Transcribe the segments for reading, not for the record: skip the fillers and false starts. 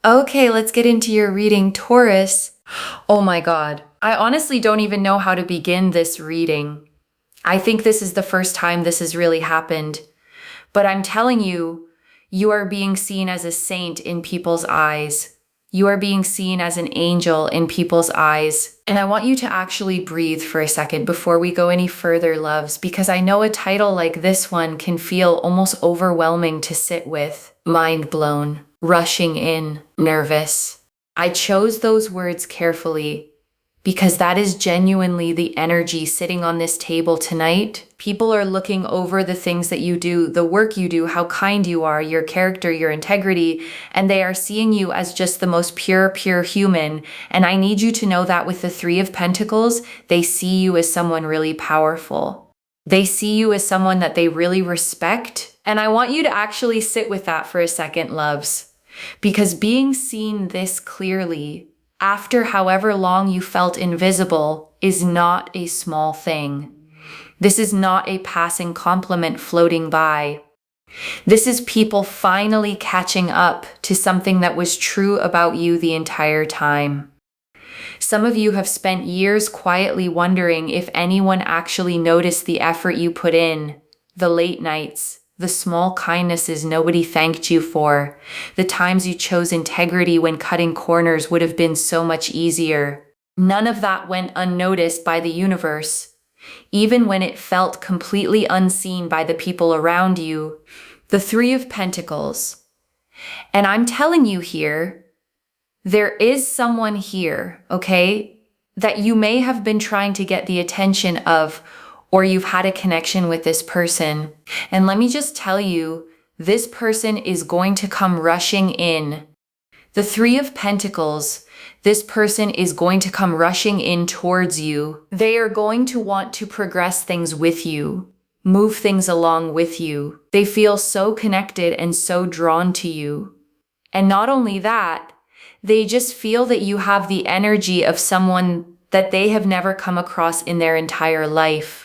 Okay, let's get into your reading, Taurus. Oh my God. I honestly don't even know how to begin this reading. I think this is the first time this has really happened. But I'm telling you, you are being seen as a saint in people's eyes. You are being seen as an angel in people's eyes. And I want you to actually breathe for a second before we go any further, loves, because I know a title like this one can feel almost overwhelming to sit with. Mind blown, rushing in, nervous. I chose those words carefully because that is genuinely the energy sitting on this table tonight. People are looking over the things that you do, the work you do, how kind you are, your character, your integrity, and they are seeing you as just the most pure human. And I need you to know that with the Three of Pentacles, they see you as someone really powerful. They see you as someone that they really respect. And I want you to actually sit with that for a second, loves, because being seen this clearly after however long you felt invisible is not a small thing. This is not a passing compliment floating by. This is people finally catching up to something that was true about you the entire time. Some of you have spent years quietly wondering if anyone actually noticed the effort you put in, the late nights, the small kindnesses nobody thanked you for, the times you chose integrity when cutting corners would have been so much easier. None of that went unnoticed by the universe, even when it felt completely unseen by the people around you. The Three of Pentacles. And I'm telling you here, there is someone here, okay, that you may have been trying to get the attention of, or you've had a connection with this person. And let me just tell you, this person is going to come rushing in. The Three of Pentacles, this person is going to come rushing in towards you. They are going to want to progress things with you, move things along with you. They feel so connected and so drawn to you. And not only that, they just feel that you have the energy of someone that they have never come across in their entire life.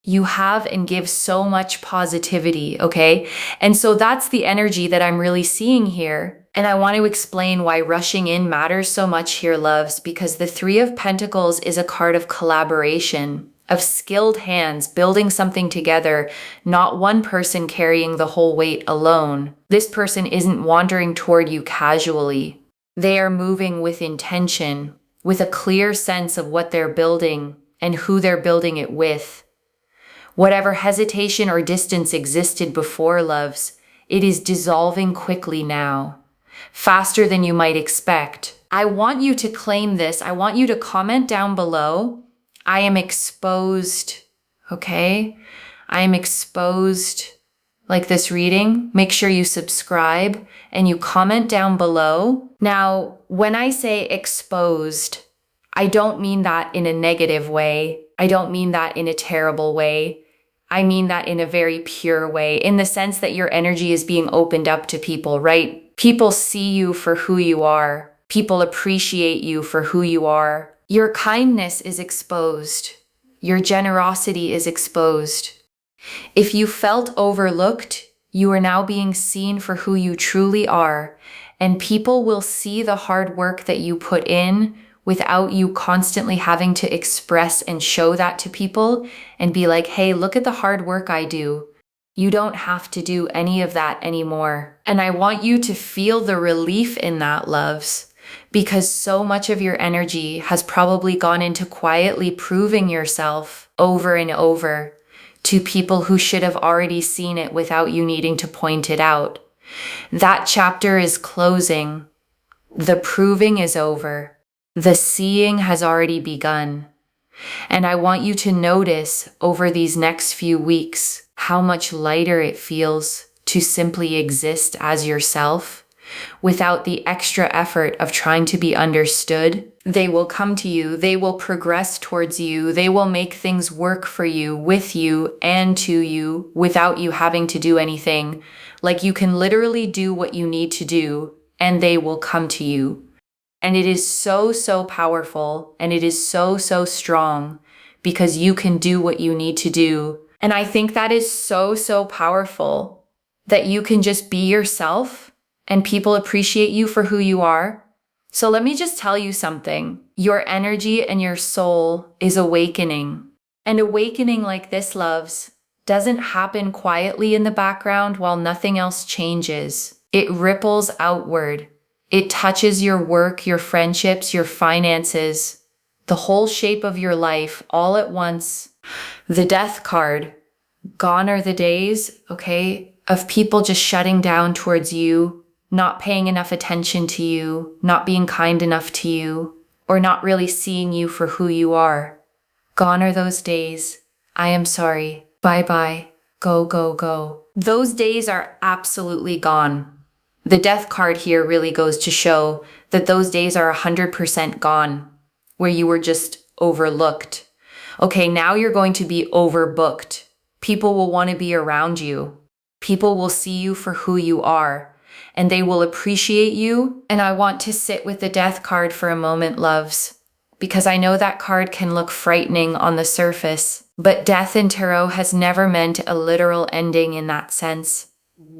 You have and give so much positivity, okay? And so that's the energy that I'm really seeing here. And I want to explain why rushing in matters so much here, loves, because the Three of Pentacles is a card of collaboration, of skilled hands building something together, not one person carrying the whole weight alone. This person isn't wandering toward you casually. They are moving with intention, with a clear sense of what they're building and who they're building it with. Whatever hesitation or distance existed before, loves, it is dissolving quickly now, faster than you might expect. I want you to claim this. I want you to comment down below. I am exposed, okay? I am exposed like this reading. Make sure you subscribe and you comment down below. Now, when I say exposed, I don't mean that in a negative way. I don't mean that in a terrible way. I mean that in a very pure way, in the sense that your energy is being opened up to people, right? People see you for who you are. People appreciate you for who you are. Your kindness is exposed. Your generosity is exposed. If you felt overlooked, you are now being seen for who you truly are, and people will see the hard work that you put in without you constantly having to express and show that to people and be like, hey, look at the hard work I do. You don't have to do any of that anymore. And I want you to feel the relief in that, loves, because so much of your energy has probably gone into quietly proving yourself over and over to people who should have already seen it without you needing to point it out. That chapter is closing. The proving is over. The seeing has already begun. And I want you to notice over these next few weeks how much lighter it feels to simply exist as yourself without the extra effort of trying to be understood. They will come to you. They will progress towards you. They will make things work for you, with you, and to you without you having to do anything. Like you can literally do what you need to do and they will come to you. And it is so, so powerful, and it is so, so strong because you can do what you need to do. And I think that is so, so powerful that you can just be yourself and people appreciate you for who you are. So let me just tell you something. Your energy and your soul is awakening. And awakening like this, loves, doesn't happen quietly in the background while nothing else changes. It ripples outward. It touches your work, your friendships, your finances, the whole shape of your life all at once. The Death card. Gone are the days, okay, of people just shutting down towards you, not paying enough attention to you, not being kind enough to you, or not really seeing you for who you are. Gone are those days. I am sorry. Bye-bye. Go, go, go. Those days are absolutely gone. The Death card here really goes to show that those days are 100% gone, where you were just overlooked. Okay, now you're going to be overbooked. People will want to be around you. People will see you for who you are, and they will appreciate you. And I want to sit with the Death card for a moment, loves, because I know that card can look frightening on the surface, but death in tarot has never meant a literal ending in that sense.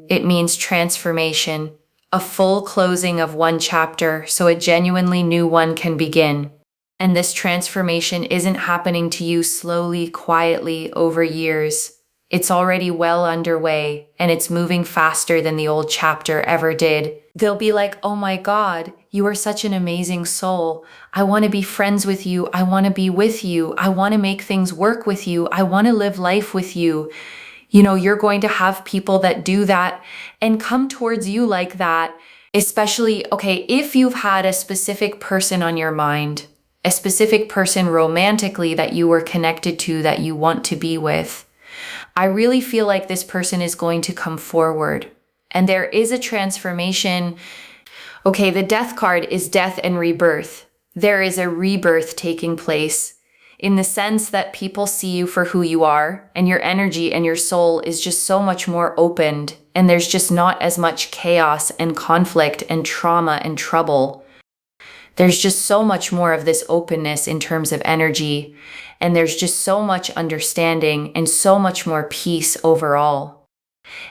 It means transformation, a full closing of one chapter so a genuinely new one can begin. And this transformation isn't happening to you slowly, quietly over years. It's already well underway, and it's moving faster than the old chapter ever did. They'll be like, oh my God, you are such an amazing soul. I want to be friends with you. I want to be with you. I want to make things work with you. I want to live life with you. You know, you're going to have people that do that and come towards you like that, especially, okay, if you've had a specific person on your mind, a specific person romantically that you were connected to, that you want to be with. I really feel like this person is going to come forward, and there is a transformation. Okay, the Death card is death and rebirth. There is a rebirth taking place in the sense that people see you for who you are, and your energy and your soul is just so much more opened, and there's just not as much chaos and conflict and trauma and trouble. There's just so much more of this openness in terms of energy, and there's just so much understanding and so much more peace overall.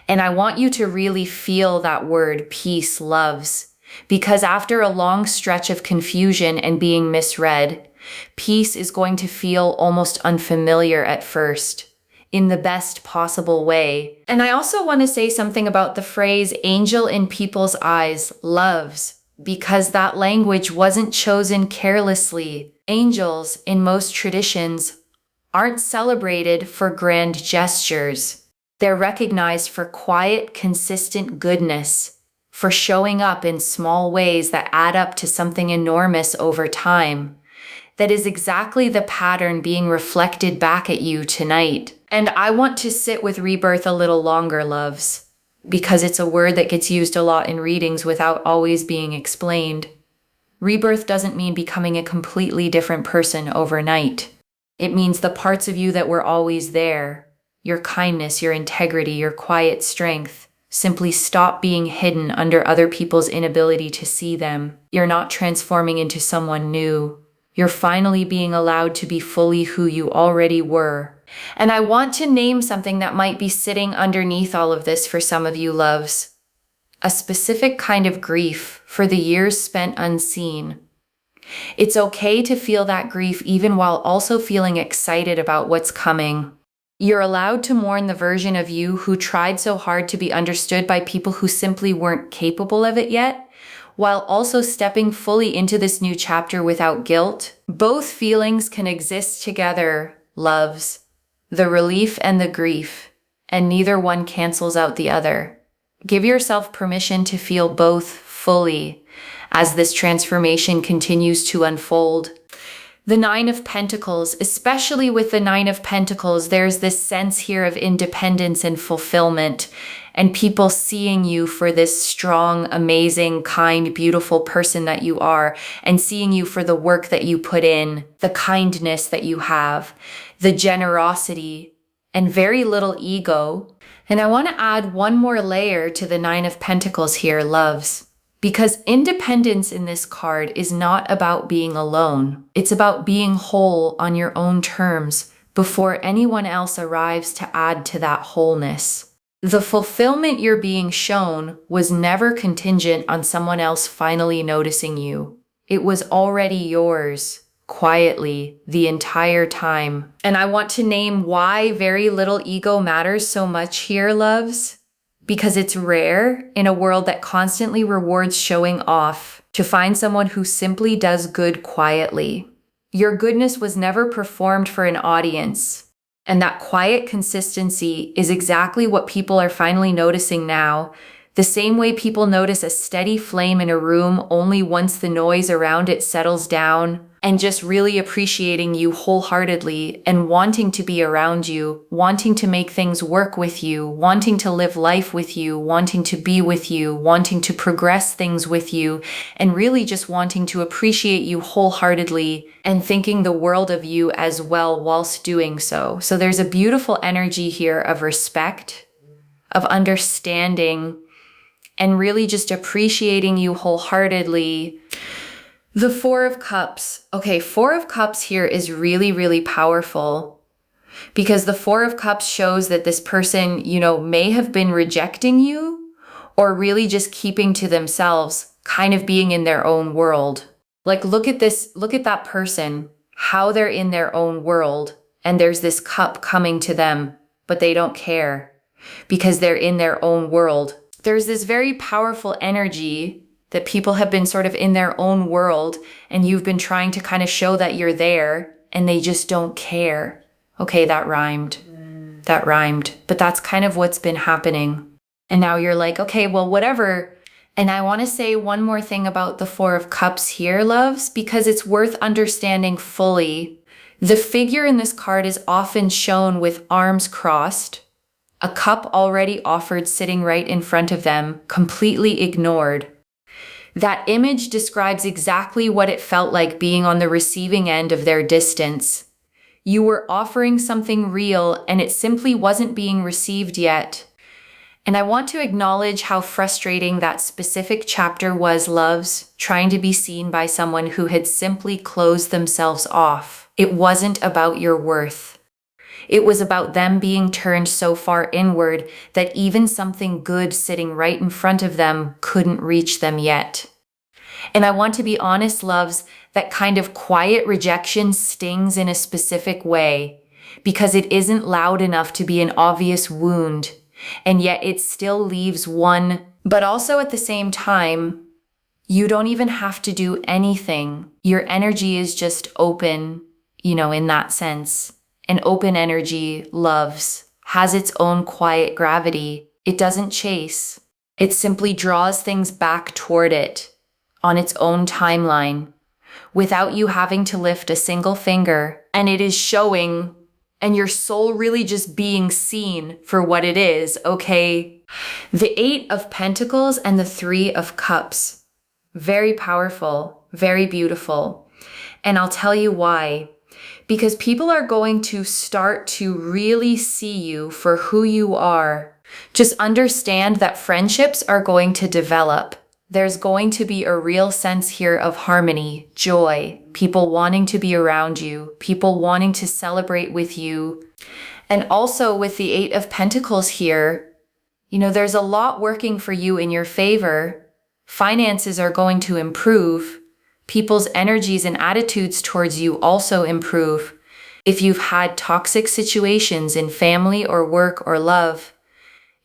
And I want you to really feel that word peace, loves, because after a long stretch of confusion and being misread, peace is going to feel almost unfamiliar at first, in the best possible way. And I also want to say something about the phrase angel in people's eyes, loves, because that language wasn't chosen carelessly. Angels, in most traditions, aren't celebrated for grand gestures. They're recognized for quiet, consistent goodness, for showing up in small ways that add up to something enormous over time. That is exactly the pattern being reflected back at you tonight. And I want to sit with rebirth a little longer, loves, because it's a word that gets used a lot in readings without always being explained. Rebirth doesn't mean becoming a completely different person overnight. It means the parts of you that were always there, your kindness, your integrity, your quiet strength, simply stop being hidden under other people's inability to see them. You're not transforming into someone new. You're finally being allowed to be fully who you already were. And I want to name something that might be sitting underneath all of this for some of you, loves. A specific kind of grief for the years spent unseen. It's okay to feel that grief even while also feeling excited about what's coming. You're allowed to mourn the version of you who tried so hard to be understood by people who simply weren't capable of it yet, while also stepping fully into this new chapter without guilt. Both feelings can exist together, loves. The relief and the grief, and neither one cancels out the other. Give yourself permission to feel both fully as this transformation continues to unfold. The Nine of Pentacles, especially with the Nine of Pentacles, there's this sense here of independence and fulfillment, and people seeing you for this strong, amazing, kind, beautiful person that you are, and seeing you for the work that you put in, the kindness that you have, the generosity, and very little ego. And I want to add one more layer to the Nine of Pentacles here, loves. Because independence in this card is not about being alone. It's about being whole on your own terms before anyone else arrives to add to that wholeness. The fulfillment you're being shown was never contingent on someone else finally noticing you. It was already yours, quietly, the entire time. And I want to name why very little ego matters so much here, loves. Because it's rare in a world that constantly rewards showing off to find someone who simply does good quietly. Your goodness was never performed for an audience. And that quiet consistency is exactly what people are finally noticing now, the same way people notice a steady flame in a room only once the noise around it settles down, and just really appreciating you wholeheartedly and wanting to be around you, wanting to make things work with you, wanting to live life with you, wanting to be with you, wanting to progress things with you, and really just wanting to appreciate you wholeheartedly and thinking the world of you as well whilst doing so. So there's a beautiful energy here of respect, of understanding, and really just appreciating you wholeheartedly. The Four of Cups. Okay, Four of Cups here is really, really powerful because the Four of Cups shows that this person, may have been rejecting you or really just keeping to themselves, kind of being in their own world. Like, look at that person, how they're in their own world, and there's this cup coming to them, but they don't care because they're in their own world. There's this very powerful energy that people have been sort of in their own world and you've been trying to kind of show that you're there and they just don't care. Okay, that rhymed. But that's kind of what's been happening. And now you're like, okay, well, whatever. And I want to say one more thing about the Four of Cups here, loves, because it's worth understanding fully. The figure in this card is often shown with arms crossed, a cup already offered sitting right in front of them, completely ignored. That image describes exactly what it felt like being on the receiving end of their distance. You were offering something real and it simply wasn't being received yet. And I want to acknowledge how frustrating that specific chapter was, loves, trying to be seen by someone who had simply closed themselves off. It wasn't about your worth. It was about them being turned so far inward that even something good sitting right in front of them couldn't reach them yet. And I want to be honest, loves, that kind of quiet rejection stings in a specific way because it isn't loud enough to be an obvious wound, and yet it still leaves one. But also at the same time, you don't even have to do anything. Your energy is just open, in that sense. An open energy, loves, has its own quiet gravity. It doesn't chase. It simply draws things back toward it on its own timeline without you having to lift a single finger. And it is showing, and your soul really just being seen for what it is, okay? The Eight of Pentacles and the Three of Cups. Very powerful, very beautiful. And I'll tell you why. Because people are going to start to really see you for who you are. Just understand that friendships are going to develop. There's going to be a real sense here of harmony, joy, people wanting to be around you, people wanting to celebrate with you. And also with the Eight of Pentacles here, there's a lot working for you in your favor. Finances are going to improve. People's energies and attitudes towards you also improve. If you've had toxic situations in family or work or love,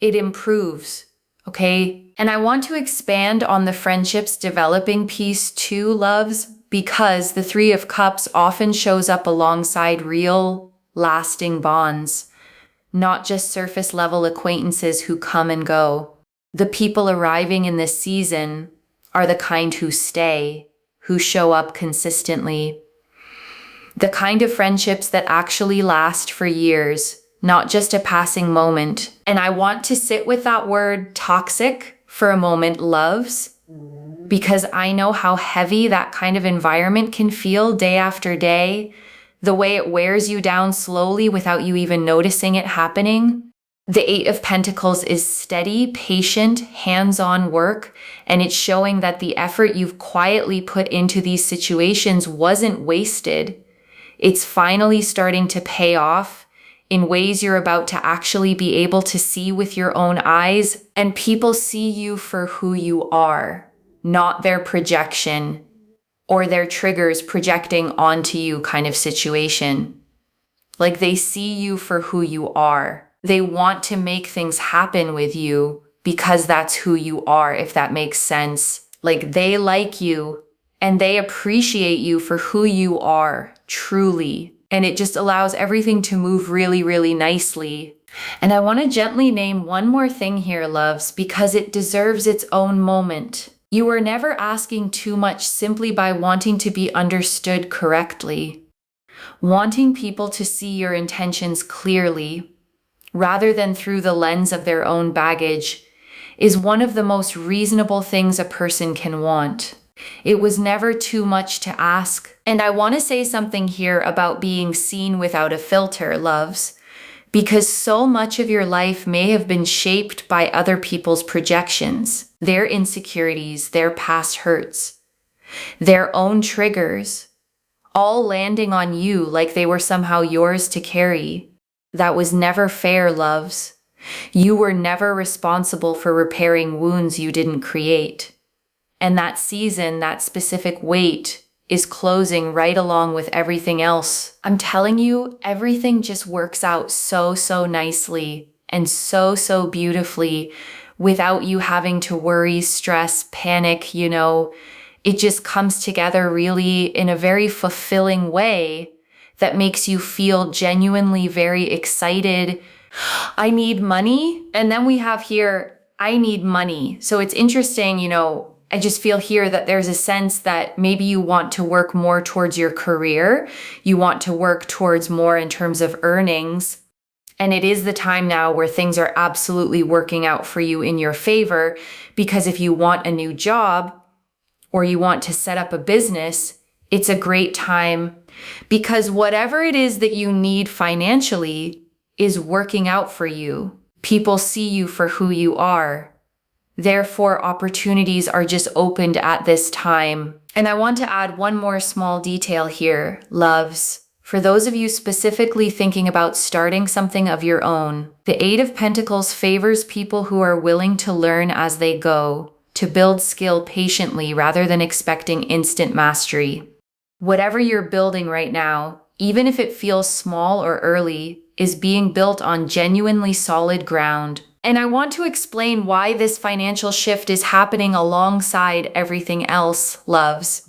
it improves, okay? And I want to expand on the friendships developing piece too, loves, because the Three of Cups often shows up alongside real, lasting bonds, not just surface level acquaintances who come and go. The people arriving in this season are the kind who stay, who show up consistently. The kind of friendships that actually last for years, not just a passing moment. And I want to sit with that word toxic for a moment, loves, because I know how heavy that kind of environment can feel day after day, the way it wears you down slowly without you even noticing it happening. The Eight of Pentacles is steady, patient, hands-on work, and it's showing that the effort you've quietly put into these situations wasn't wasted. It's finally starting to pay off in ways you're about to actually be able to see with your own eyes, and people see you for who you are, not their projection or their triggers projecting onto you kind of situation. Like they see you for who you are. They want to make things happen with you because that's who you are, if that makes sense. Like they like you and they appreciate you for who you are, truly. And it just allows everything to move really, really nicely. And I want to gently name one more thing here, loves, because it deserves its own moment. You are never asking too much simply by wanting to be understood correctly. Wanting people to see your intentions clearly, rather than through the lens of their own baggage, is one of the most reasonable things a person can want. It was never too much to ask. And I want to say something here about being seen without a filter, loves, because so much of your life may have been shaped by other people's projections, their insecurities, their past hurts, their own triggers, all landing on you like they were somehow yours to carry. That was never fair, loves. You were never responsible for repairing wounds you didn't create. And that season, that specific weight, is closing right along with everything else. I'm telling you, everything just works out so, so nicely and so, so beautifully without you having to worry, stress, panic, It just comes together really in a very fulfilling way that makes you feel genuinely very excited. I need money. And then we have here, I need money. So it's interesting, I just feel here that there's a sense that maybe you want to work more towards your career. You want to work towards more in terms of earnings. And it is the time now where things are absolutely working out for you in your favor, because if you want a new job or you want to set up a business, it's a great time, because whatever it is that you need financially is working out for you. People see you for who you are. Therefore, opportunities are just opened at this time. And I want to add one more small detail here, loves. For those of you specifically thinking about starting something of your own, the Eight of Pentacles favors people who are willing to learn as they go, to build skill patiently rather than expecting instant mastery. Whatever you're building right now, even if it feels small or early, is being built on genuinely solid ground. And I want to explain why this financial shift is happening alongside everything else, loves.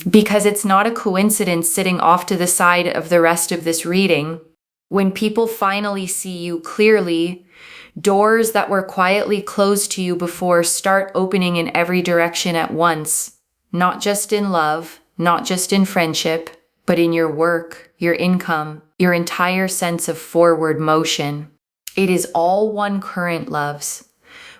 Because it's not a coincidence sitting off to the side of the rest of this reading. When people finally see you clearly, doors that were quietly closed to you before start opening in every direction at once. Not just in love, not just in friendship, but in your work, your income, your entire sense of forward motion. It is all one current, loves,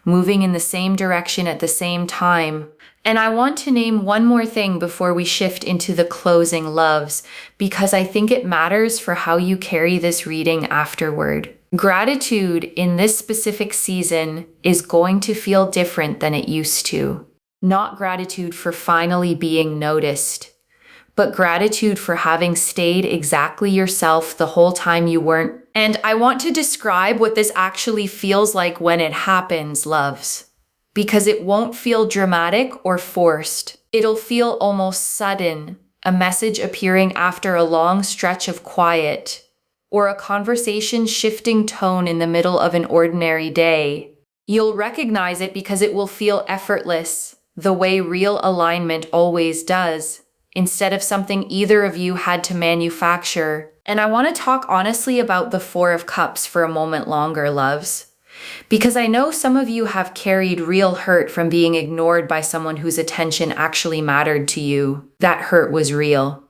moving in the same direction at the same time. And I want to name one more thing before we shift into the closing, loves, because I think it matters for how you carry this reading afterward. Gratitude in this specific season is going to feel different than it used to. Not gratitude for finally being noticed, but gratitude for having stayed exactly yourself the whole time you weren't. And I want to describe what this actually feels like when it happens, loves, because it won't feel dramatic or forced. It'll feel almost sudden, a message appearing after a long stretch of quiet, or a conversation shifting tone in the middle of an ordinary day. You'll recognize it because it will feel effortless, the way real alignment always does, instead of something either of you had to manufacture. And I want to talk honestly about the Four of Cups for a moment longer, loves, because I know some of you have carried real hurt from being ignored by someone whose attention actually mattered to you. That hurt was real.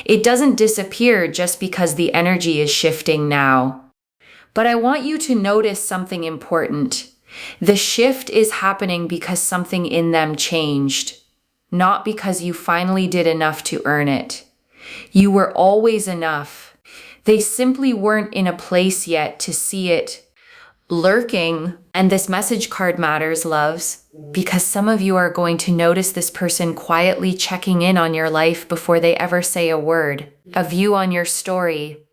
It doesn't disappear just because the energy is shifting now. But I want you to notice something important. The shift is happening because something in them changed, not because you finally did enough to earn it. You were always enough. They simply weren't in a place yet to see it lurking. And this message card matters, loves, because some of you are going to notice this person quietly checking in on your life before they ever say a word, a view on your story,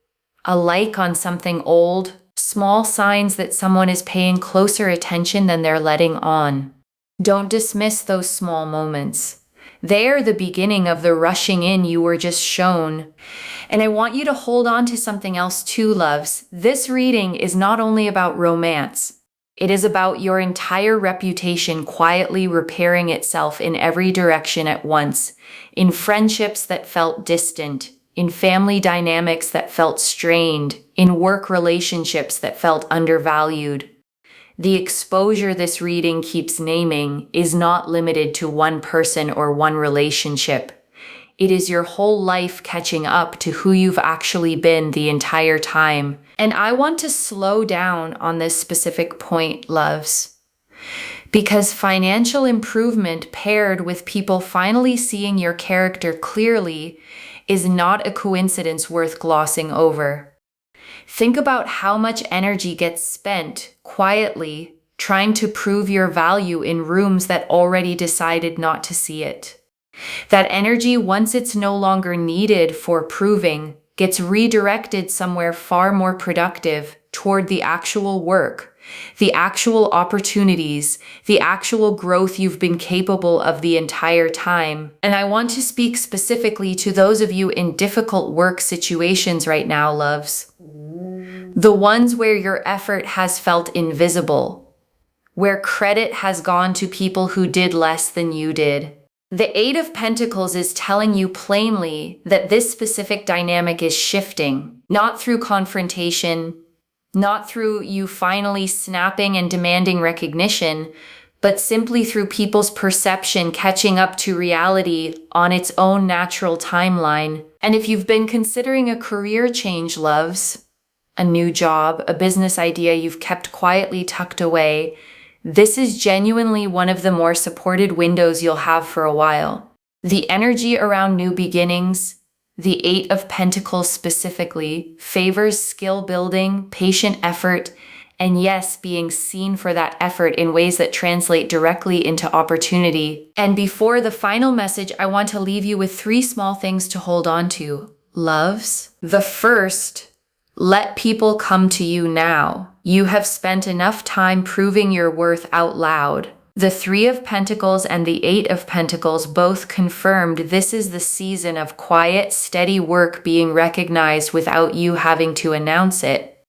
a like on something old, small signs that someone is paying closer attention than they're letting on. Don't dismiss those small moments. They are the beginning of the rushing in you were just shown. And I want you to hold on to something else too, loves. This reading is not only about romance. It is about your entire reputation quietly repairing itself in every direction at once, in friendships that felt distant, in family dynamics that felt strained, in work relationships that felt undervalued. The exposure this reading keeps naming is not limited to one person or one relationship. It is your whole life catching up to who you've actually been the entire time. And I want to slow down on this specific point, loves, because financial improvement paired with people finally seeing your character clearly is not a coincidence worth glossing over. Think about how much energy gets spent quietly trying to prove your value in rooms that already decided not to see it. That energy, once it's no longer needed for proving, gets redirected somewhere far more productive toward the actual work, the actual opportunities, the actual growth you've been capable of the entire time. And I want to speak specifically to those of you in difficult work situations right now, loves. The ones where your effort has felt invisible, where credit has gone to people who did less than you did. The Eight of Pentacles is telling you plainly that this specific dynamic is shifting, not through confrontation, not through you finally snapping and demanding recognition, but simply through people's perception catching up to reality on its own natural timeline. And if you've been considering a career change, loves, a new job, a business idea you've kept quietly tucked away, this is genuinely one of the more supported windows you'll have for a while. The energy around new beginnings, the Eight of Pentacles specifically, favors skill building, patient effort, and yes, being seen for that effort in ways that translate directly into opportunity. And before the final message, I want to leave you with 3 small things to hold on to. Loves. The first, let people come to you now. You have spent enough time proving your worth out loud. The 3 of Pentacles and the 8 of Pentacles both confirmed this is the season of quiet, steady work being recognized without you having to announce it.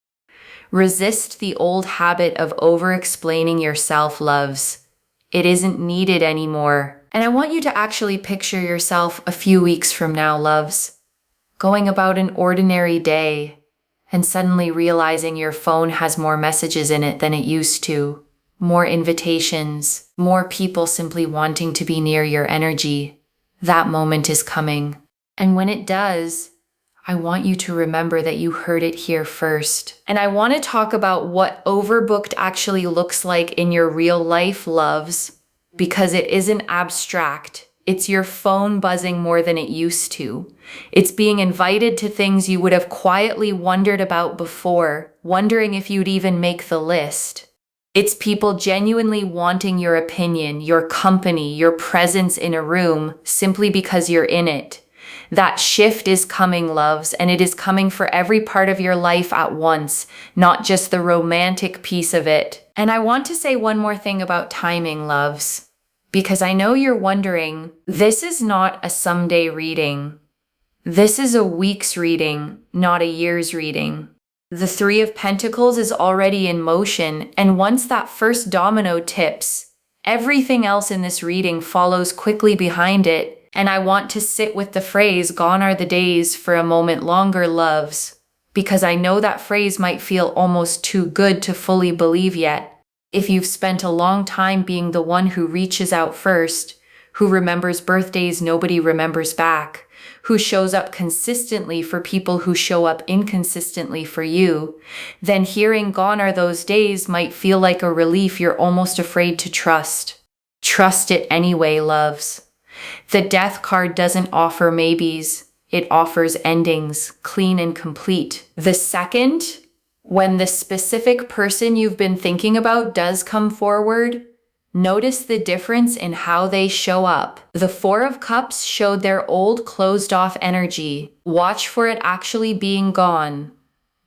Resist the old habit of over-explaining yourself, loves. It isn't needed anymore. And I want you to actually picture yourself a few weeks from now, loves, going about an ordinary day and suddenly realizing your phone has more messages in it than it used to. More invitations, more people simply wanting to be near your energy. That moment is coming. And when it does, I want you to remember that you heard it here first. And I want to talk about what overbooked actually looks like in your real life, loves, because it isn't abstract. It's your phone buzzing more than it used to. It's being invited to things you would have quietly wondered about before, wondering if you'd even make the list. It's people genuinely wanting your opinion, your company, your presence in a room simply because you're in it. That shift is coming, loves, and it is coming for every part of your life at once, not just the romantic piece of it. And I want to say one more thing about timing, loves, because I know you're wondering, this is not a someday reading. This is a week's reading, not a year's reading. The 3 of Pentacles is already in motion, and once that first domino tips, everything else in this reading follows quickly behind it. And I want to sit with the phrase, "Gone are the days," for a moment longer, loves, because I know that phrase might feel almost too good to fully believe yet. If you've spent a long time being the one who reaches out first, who remembers birthdays nobody remembers back, who shows up consistently for people who show up inconsistently for you, then hearing "gone are those days" might feel like a relief you're almost afraid to trust. Trust it anyway, loves. The Death card doesn't offer maybes. It offers endings, clean and complete. The second, when the specific person you've been thinking about does come forward, notice the difference in how they show up. The 4 of Cups showed their old closed-off energy. Watch for it actually being gone.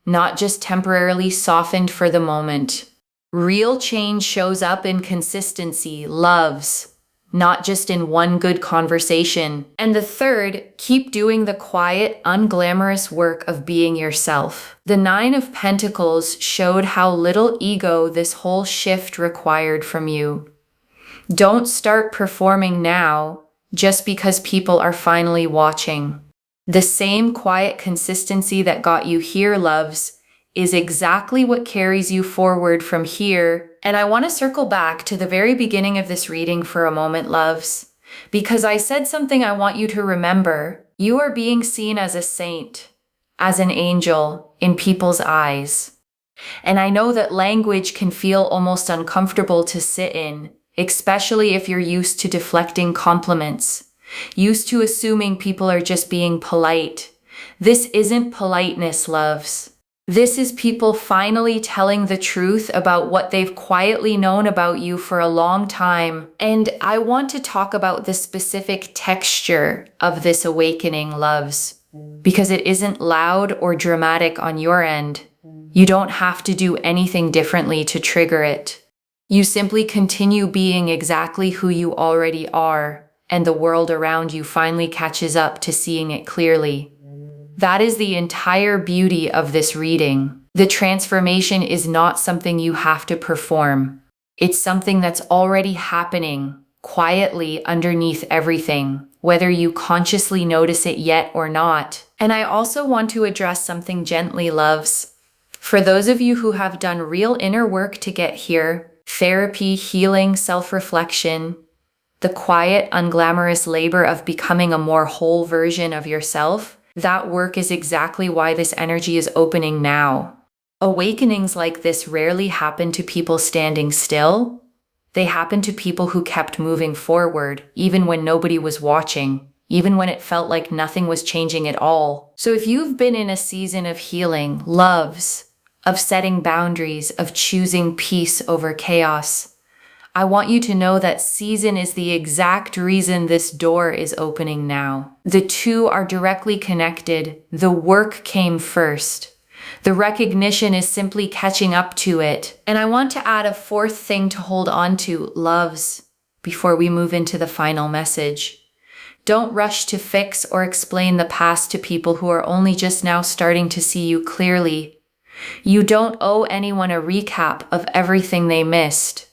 not just temporarily softened for the moment. Real change shows up in consistency, loves, not just in one good conversation. And the third, keep doing the quiet, unglamorous work of being yourself. The Nine of Pentacles showed how little ego this whole shift required from you. Don't start performing now just because people are finally watching. The same quiet consistency that got you here, loves, is exactly what carries you forward from here. And I want to circle back to the very beginning of this reading for a moment, loves, because I said something I want you to remember. You are being seen as a saint, as an angel in people's eyes. And I know that language can feel almost uncomfortable to sit in, especially if you're used to deflecting compliments, used to assuming people are just being polite. This isn't politeness, loves. This is people finally telling the truth about what they've quietly known about you for a long time. And I want to talk about the specific texture of this awakening, loves, because it isn't loud or dramatic on your end. You don't have to do anything differently to trigger it. You simply continue being exactly who you already are, and the world around you finally catches up to seeing it clearly. That is the entire beauty of this reading. The transformation is not something you have to perform. It's something that's already happening quietly underneath everything, whether you consciously notice it yet or not. And I also want to address something gently, loves. For those of you who have done real inner work to get here, therapy, healing, self-reflection, the quiet, unglamorous labor of becoming a more whole version of yourself, that work is exactly why this energy is opening now. Awakenings like this rarely happen to people standing still. They happen to people who kept moving forward, even when nobody was watching, even when it felt like nothing was changing at all. So if you've been in a season of healing, loves, of setting boundaries, of choosing peace over chaos, I want you to know that season is the exact reason this door is opening now. The two are directly connected. The work came first. The recognition is simply catching up to it. And I want to add a fourth thing to hold on to, loves, before we move into the final message. Don't rush to fix or explain the past to people who are only just now starting to see you clearly. You don't owe anyone a recap of everything they missed.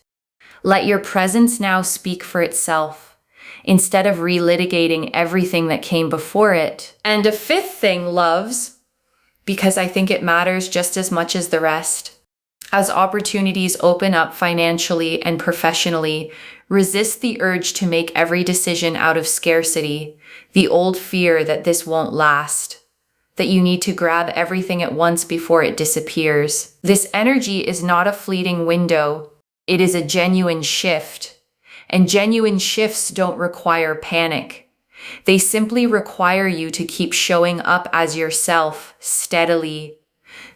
Let your presence now speak for itself, instead of relitigating everything that came before it. And a fifth thing, loves, because I think it matters just as much as the rest. As opportunities open up financially and professionally, resist the urge to make every decision out of scarcity, the old fear that this won't last, that you need to grab everything at once before it disappears. This energy is not a fleeting window. It is a genuine shift, and genuine shifts don't require panic. They simply require you to keep showing up as yourself, steadily,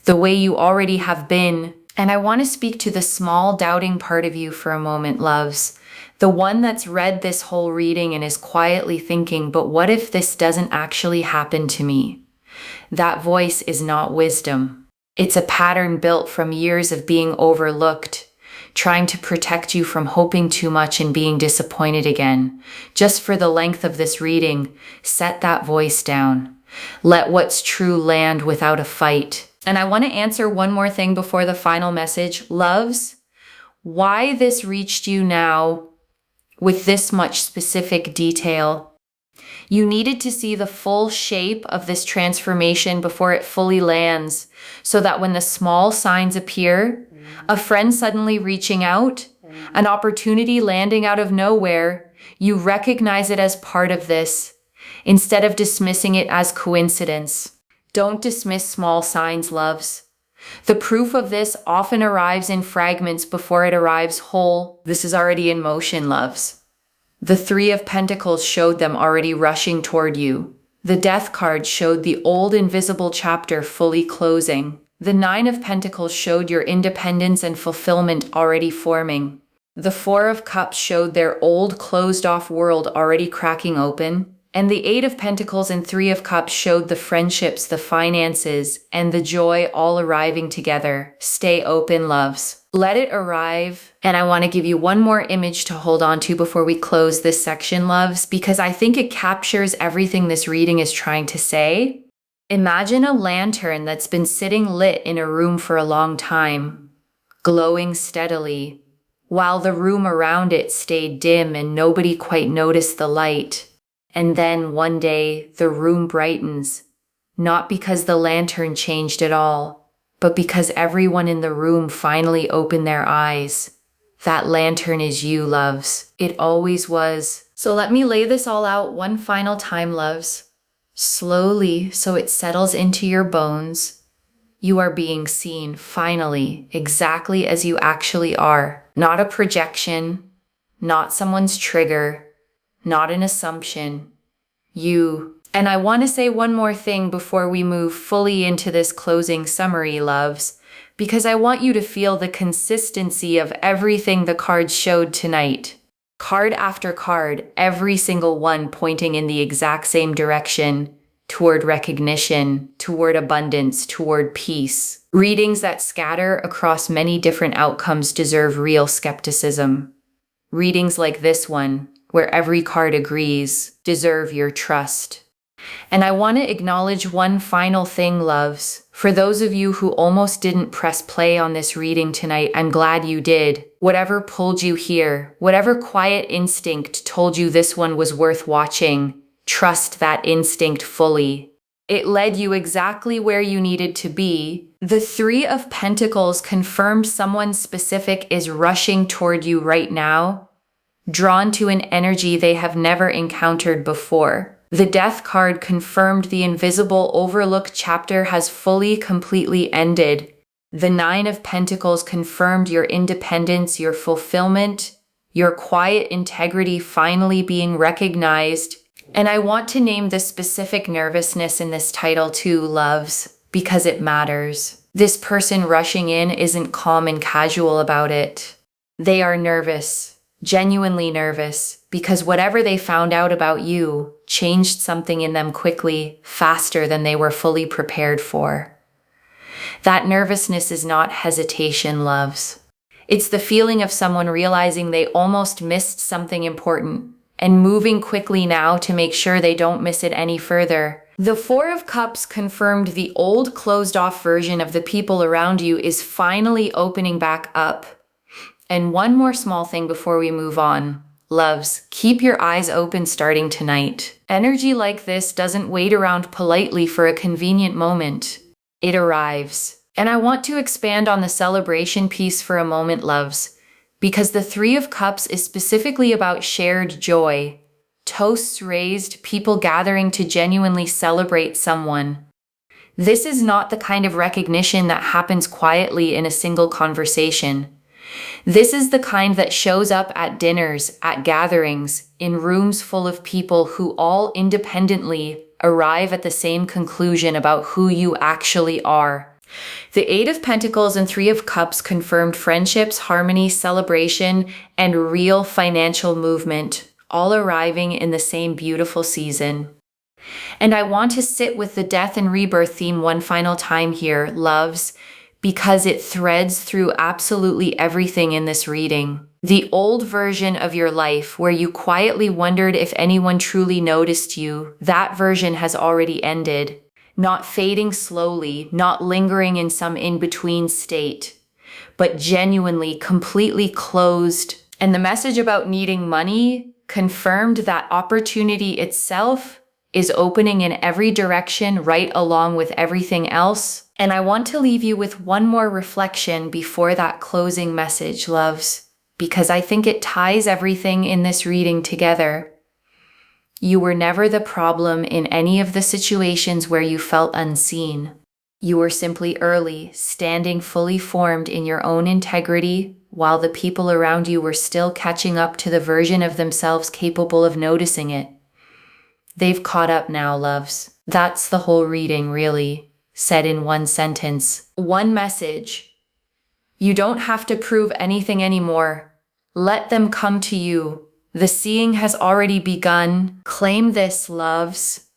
the way you already have been. And I want to speak to the small doubting part of you for a moment, loves. The one that's read this whole reading and is quietly thinking, but what if this doesn't actually happen to me? That voice is not wisdom. It's a pattern built from years of being overlooked, trying to protect you from hoping too much and being disappointed again. Just for the length of this reading, set that voice down. Let what's true land without a fight. And I want to answer one more thing before the final message. Loves, why this reached you now with this much specific detail. You needed to see the full shape of this transformation before it fully lands, so that when the small signs appear, a friend suddenly reaching out, an opportunity landing out of nowhere, you recognize it as part of this, instead of dismissing it as coincidence. Don't dismiss small signs, loves. The proof of this often arrives in fragments before it arrives whole. This is already in motion, loves. The Three of Pentacles showed them already rushing toward you. The Death card showed the old invisible chapter fully closing. The Nine of Pentacles showed your independence and fulfillment already forming. The Four of Cups showed their old closed-off world already cracking open. And the Eight of Pentacles and Three of Cups showed the friendships, the finances, and the joy all arriving together. Stay open, loves. Let it arrive. And I want to give you one more image to hold on to before we close this section, loves, because I think it captures everything this reading is trying to say. Imagine a lantern that's been sitting lit in a room for a long time, glowing steadily, while the room around it stayed dim and nobody quite noticed the light. And then one day, the room brightens, not because the lantern changed at all, but because everyone in the room finally opened their eyes. That lantern is you, loves. It always was. So let me lay this all out one final time, loves. Slowly, so it settles into your bones. You are being seen, finally, exactly as you actually are. Not a projection, not someone's trigger, not an assumption. You. And I want to say one more thing before we move fully into this closing summary, loves, because I want you to feel the consistency of everything the cards showed tonight. Card after card, every single one pointing in the exact same direction, toward recognition, toward abundance, toward peace. Readings that scatter across many different outcomes deserve real skepticism. Readings like this one, where every card agrees, deserve your trust. And I want to acknowledge one final thing, loves. For those of you who almost didn't press play on this reading tonight, I'm glad you did. Whatever pulled you here, whatever quiet instinct told you this one was worth watching, trust that instinct fully. It led you exactly where you needed to be. The Three of Pentacles confirmed someone specific is rushing toward you right now, drawn to an energy they have never encountered before. The Death card confirmed the invisible, overlooked chapter has fully, completely ended. The Nine of Pentacles confirmed your independence, your fulfillment, your quiet integrity finally being recognized. And I want to name the specific nervousness in this title too, loves, because it matters. This person rushing in isn't calm and casual about it. They are nervous. Genuinely nervous, because whatever they found out about you changed something in them quickly, faster than they were fully prepared for. That nervousness is not hesitation, loves. It's the feeling of someone realizing they almost missed something important and moving quickly now to make sure they don't miss it any further. The Four of Cups confirmed the old closed-off version of the people around you is finally opening back up. And one more small thing before we move on. Loves, keep your eyes open starting tonight. Energy like this doesn't wait around politely for a convenient moment. It arrives. And I want to expand on the celebration piece for a moment, loves, because the Three of Cups is specifically about shared joy. Toasts raised, people gathering to genuinely celebrate someone. This is not the kind of recognition that happens quietly in a single conversation. This is the kind that shows up at dinners, at gatherings, in rooms full of people who all independently arrive at the same conclusion about who you actually are. The Eight of Pentacles and Three of Cups confirmed friendships, harmony, celebration, and real financial movement, all arriving in the same beautiful season. And I want to sit with the death and rebirth theme one final time here, loves, because it threads through absolutely everything in this reading. The old version of your life where you quietly wondered if anyone truly noticed you, that version has already ended. Not fading slowly, not lingering in some in-between state, but genuinely, completely closed. And the message about needing money confirmed that opportunity itself is opening in every direction right along with everything else. And I want to leave you with one more reflection before that closing message, loves, because I think it ties everything in this reading together. You were never the problem in any of the situations where you felt unseen. You were simply early, standing fully formed in your own integrity, while the people around you were still catching up to the version of themselves capable of noticing it. They've caught up now, loves. That's the whole reading, really. Said in one sentence, one message. You don't have to prove anything anymore. Let them come to you. The seeing has already begun. Claim this, loves.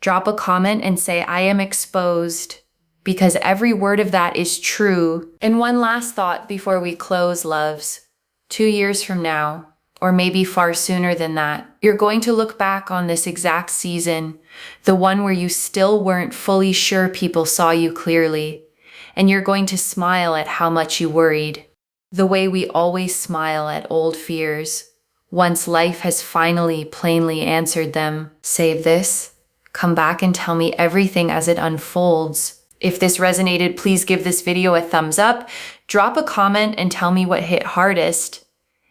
Drop a comment and say, I am exposed, because every word of that is true. And one last thought before we close, loves. 2 years from now, or maybe far sooner than that, you're going to look back on this exact season, the one where you still weren't fully sure people saw you clearly, and you're going to smile at how much you worried. The way we always smile at old fears, once life has finally plainly answered them. Save this. Come back and tell me everything as it unfolds. If this resonated, please give this video a thumbs up, drop a comment and tell me what hit hardest.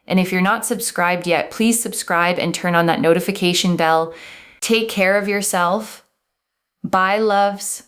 And if you're not subscribed yet, please subscribe and turn on that notification bell. Take care of yourself. Bye, loves.